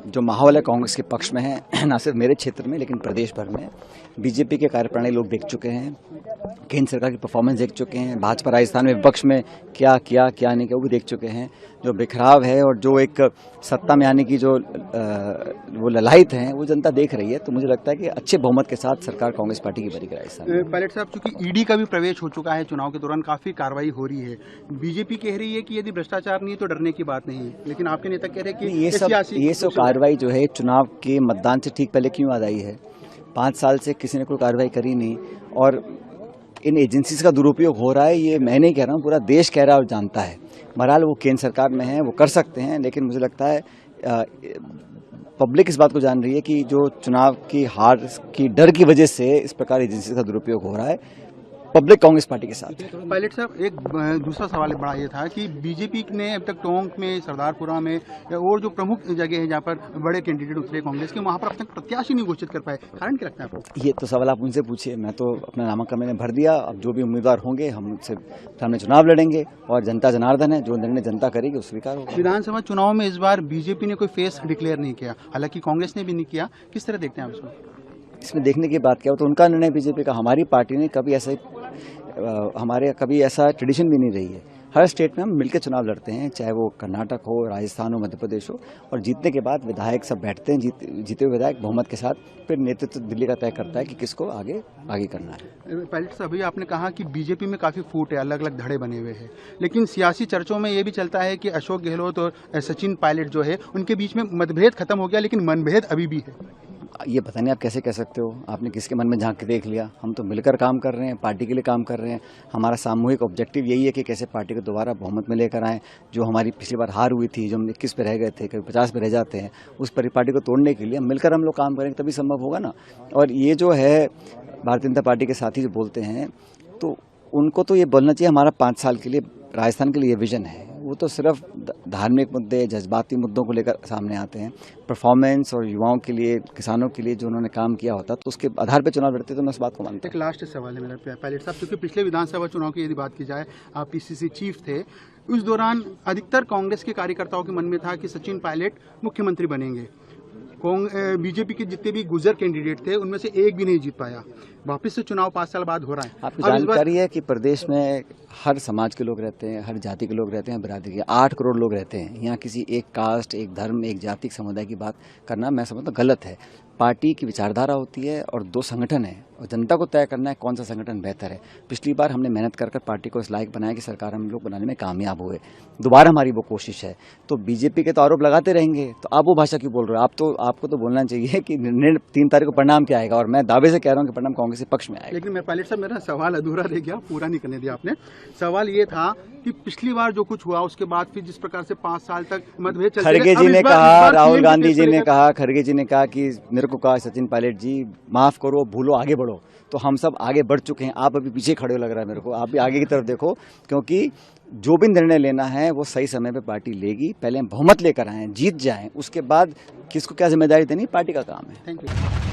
जो माहौल है कांग्रेस के पक्ष में है, ना सिर्फ मेरे क्षेत्र में लेकिन प्रदेश भर में। बीजेपी के कार्यप्रणाली लोग देख चुके हैं, केंद्र सरकार की परफॉर्मेंस देख चुके हैं, भाजपा राजस्थान में विपक्ष में क्या किया क्या नहीं किया वो भी देख चुके हैं। जो बिखराव है और जो एक सत्ता में आने की जो वो ललायत है वो जनता देख रही है। तो मुझे लगता है कि अच्छे बहुमत के साथ सरकार कांग्रेस पार्टी की बनेगी राजस्थान में। पायलट साहब, चूंकि ईडी का भी प्रवेश हो चुका है, चुनाव के दौरान काफी कार्रवाई हो रही है, बीजेपी कह रही है कि यदि भ्रष्टाचार नहीं है तो डरने की बात नहीं है, लेकिन आपके नेता कह रहे हैं कि ये सब कार्रवाई जो है चुनाव के मतदान से ठीक पहले क्यों याद आई है? 5 साल से किसी ने कोई कार्रवाई करी नहीं और इन एजेंसीज का दुरुपयोग हो रहा है, ये मैं नहीं कह रहा हूँ, पूरा देश कह रहा है और जानता है। बहरहाल वो केंद्र सरकार में है, वो कर सकते हैं, लेकिन मुझे लगता है पब्लिक इस बात को जान रही है कि जो चुनाव की हार की डर की वजह से इस प्रकार एजेंसी का दुरुपयोग हो रहा है। पब्लिक कांग्रेस पार्टी के साथ। पायलट साहब, एक दूसरा सवाल बड़ा ये था कि बीजेपी ने अब तक टोंक में, सरदारपुरा में और जो प्रमुख जगह है जहाँ पर बड़े कैंडिडेट उतरे कांग्रेस के, वहाँ पर अब तक प्रत्याशी नहीं घोषित कर पाए। कारण क्या लगता है आपको? ये तो सवाल आप उनसे पूछिए, मैं तो अपना नामांकन मैंने भर दिया। अब जो भी उम्मीदवार होंगे हम उनसे सामने चुनाव लड़ेंगे और जनता जनार्दन है, जो निर्णय जनता करेगी वो स्वीकार होगा। विधानसभा चुनाव में इस बार बीजेपी ने कोई फेस डिक्लेयर नहीं किया, हालांकि कांग्रेस ने भी नहीं किया। किस तरह देखते हैं आप इसको? इसमें देखने की बात क्या हो, तो उनका निर्णय बीजेपी का। हमारी पार्टी ने कभी ऐसा ट्रेडिशन भी नहीं रही है। हर स्टेट में हम मिलकर चुनाव लड़ते हैं, चाहे वो कर्नाटक हो, राजस्थान हो, मध्य प्रदेश हो, और जीतने के बाद विधायक सब बैठते हैं, जीते हुए विधायक बहुमत के साथ फिर नेतृत्व दिल्ली का तय करता है कि किसको आगे करना है। पायलट साहब, अभी आपने कहा कि बीजेपी में काफी फूट है, अलग अलग धड़े बने हुए हैं, लेकिन सियासी चर्चों में ये भी चलता है कि अशोक गहलोत और सचिन पायलट जो है उनके बीच में मतभेद खत्म हो गया, लेकिन मनभेद अभी भी है। ये पता नहीं आप कैसे कह सकते हो, आपने किसके मन में झांक के देख लिया। हम तो मिलकर काम कर रहे हैं, पार्टी के लिए काम कर रहे हैं। हमारा सामूहिक ऑब्जेक्टिव यही है कि कैसे पार्टी को दोबारा बहुमत में लेकर आएँ। जो हमारी पिछली बार हार हुई थी, जो हम 21 पे रह गए थे, कभी 50 पे रह जाते हैं, उस पार्टी को तोड़ने के लिए मिलकर हम लोग काम करेंगे तभी संभव होगा ना। और ये जो है भारतीय जनता पार्टी के साथी जो बोलते हैं, तो उनको तो ये बोलना चाहिए हमारा 5 साल के लिए राजस्थान के लिए विजन है। वो तो सिर्फ धार्मिक मुद्दे, जज्बाती मुद्दों को लेकर सामने आते हैं। परफॉर्मेंस और युवाओं के लिए, किसानों के लिए जो उन्होंने काम किया होता तो उसके आधार पर चुनाव लड़ते, तो मैं उस बात को मानता हूं। एक लास्ट सवाल है मेरा पायलट साहब, क्योंकि पिछले विधानसभा चुनाव की यदि बात की जाए, आप पीसीसी चीफ थे, उस दौरान अधिकतर कांग्रेस के कार्यकर्ताओं के मन में था कि सचिन पायलट मुख्यमंत्री बनेंगे। बीजेपी के जितने भी गुजर कैंडिडेट थे उनमें से एक भी नहीं जीत पाया। वापस से चुनाव 5 साल बाद हो रहा है। आपको जानकारी है कि प्रदेश में हर समाज के लोग रहते हैं, हर जाति के लोग रहते हैं, बिरादरी के 8 करोड़ लोग रहते हैं। यहाँ किसी एक कास्ट, एक धर्म, एक जाति समुदाय की बात करना मैं समझता हूँ गलत है। पार्टी की विचारधारा होती है और 2 संगठन है और जनता को तय करना है कौन सा संगठन बेहतर है। पिछली बार हमने मेहनत कर पार्टी को इस लायक बनाया कि सरकार हम लोग बनाने में कामयाब हुए। दोबारा हमारी वो कोशिश है। तो बीजेपी के तो आरोप लगाते रहेंगे, तो आप वो भाषा क्यों बोल रहे हो? आपको तो बोलना चाहिए कि 3 तारीख को परिणाम क्या आएगा, और मैं दावे से कह रहा हूँ कि परिणाम कांग्रेस के पक्ष में आएगा। लेकिन मैं पायलट साहब, मेरा सवाल अधूरा रह गया, पूरा नहीं करने दिया आपने। सवाल ये था कि पिछली बार जो कुछ हुआ उसके बाद फिर जिस प्रकार से 5 साल तक मतभेद चलते रहे, खड़गे जी ने कहा, राहुल गांधी जी ने कहा, खड़गे जी ने कहा कि मेरे को कहा सचिन पायलट जी माफ करो, भूलो, आगे बढ़ो। तो हम सब आगे बढ़ चुके हैं, आप अभी पीछे खड़े हो लग रहा है मेरे को। आप भी आगे की तरफ देखो, क्योंकि जो भी निर्णय लेना है वो सही समय पे पार्टी लेगी। पहले हम बहुमत लेकर आए, जीत जाएं, उसके बाद किसको क्या जिम्मेदारी देनी पार्टी का काम है। Thank you.